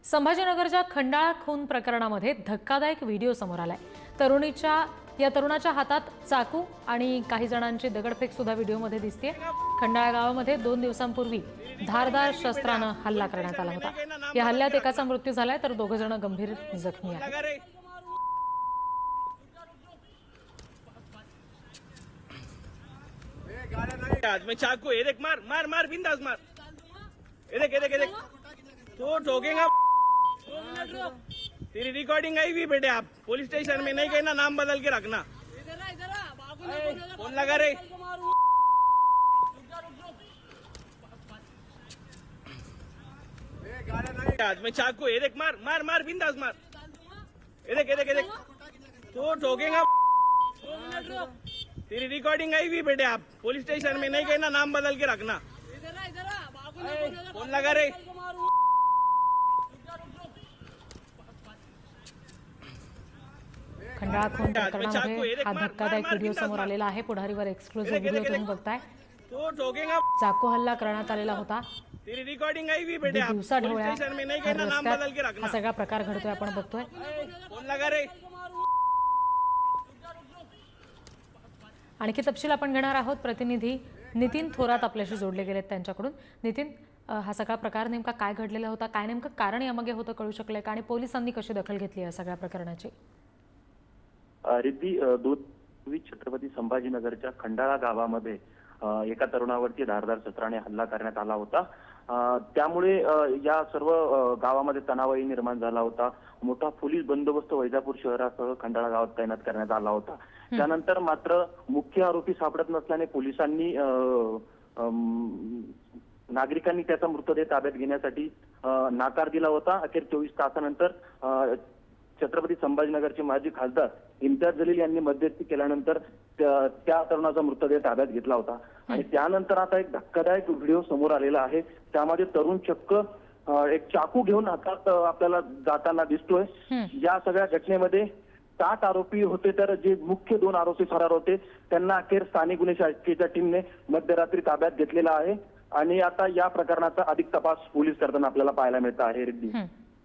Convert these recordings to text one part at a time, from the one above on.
संभाजीनगरच्या खंडाळा खून प्रकरणामध्ये धक्कादायक व्हिडिओ समोर आलाय। तरुणाच्या हातात चाकू आणि काही जणांची दगडफेक सुद्धा व्हिडिओमध्ये दिसते। खंडाळा गावामध्ये 2 दिवसांपूर्वी धारदार शस्त्राने हल्ला करण्यात आला होता। या हल्ल्यात एकाचा मृत्यू झालाय तर 2 जण गंभीर जखमी आहेत। में चाकू ये देख, मार मार मार बिंदास मार। ये देख तो ठोकेगा। तेरी रिकॉर्डिंग आई हुई बेटे, आप पुलिस स्टेशन में नहीं कहना, नाम बदल के रखना। फोन लगा रे। में चाकू ये देख, मार मार मार बिंदास मार। ये देख तो ठोकेगा। तेरी रिकॉर्डिंग आई हुई बेटे, आप पुलिस स्टेशन में नहीं कहना, नाम बदल के रखना। फोन लगा रे। खंडाळा खून प्रकरणामध्ये हा धक्कादायक व्हिडिओ समोर आलेला आहे। पुढारीवर एक्सक्लुझिव्ह व्हिडिओ तुम्ही बघताय। तो ठोकेगा। चाकू हल्ला करण्यात आलेला होता। तेरी रिकॉर्डिंग आई हुई बेटे, आप पुलिस स्टेशन में नहीं कहना, नाम बदल के रखना। हा सगळा प्रकार घडतोय, आपण बघतोय। फोन लगा रे। आणखी तपशील आपण घेणार आहोत। प्रतिनिधी नितीन थोरात आपल्याशी जोडले गेलेत त्यांच्याकडून। नितीन, हा सगळा प्रकार नेमका काय घडलेला होता, काय नेमकं कारण यामागे होतं कळू शकलंय का, आणि पोलिसांनी कशी दखल घेतली या सगळ्या प्रकरणाची? रिद्धी, छत्रपती संभाजीनगरच्या खंडाळा गावामध्ये एका तरुणावरती धारदार शस्त्राने हल्ला करण्यात आला होता। त्यामुळे या सर्व गावामध्ये तणावही निर्माण झाला होता। मोठा पोलीस बंदोबस्त वैजापूर शहरासह खंडाळा गावात तैनात करण्यात आला होता। त्यानंतर मात्र मुख्य आरोपी सापडत नसल्याने पोलिसांनी नागरिकांनी त्याचा मृतदेह ताब्यात घेण्यासाठी नकार दिला होता। अखेर 24 तासानंतर छत्रपती संभाजीनगरचे माजी खासदार इम्तियाज जलील यांनी मध्यस्थी केल्यानंतर त्या तरुणाचा मृतदेह ताब्यात घेतला होता। आणि त्यानंतर आता एक धक्कादायक व्हिडिओ समोर आलेला आहे। त्यामध्ये तरुण चक्क एक चाकू घेऊन हातात आपल्याला जाताना दिसतोय। या सगळ्या घटनेमध्ये 7 आरोपी होते, तर जे मुख्य 2 आरोपी फरार होते त्यांना अखेर स्थानिक गुन्हे शाखेच्या टीमने मध्यरात्री ताब्यात घेतलेला आहे। आणि आता या प्रकरणाचा अधिक तपास पोलीस करताना आपल्याला पाहायला मिळत आहे। रिद्धी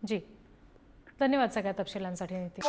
जी, धन्यवाद सगळ्या तपशिलांसाठी नितीन।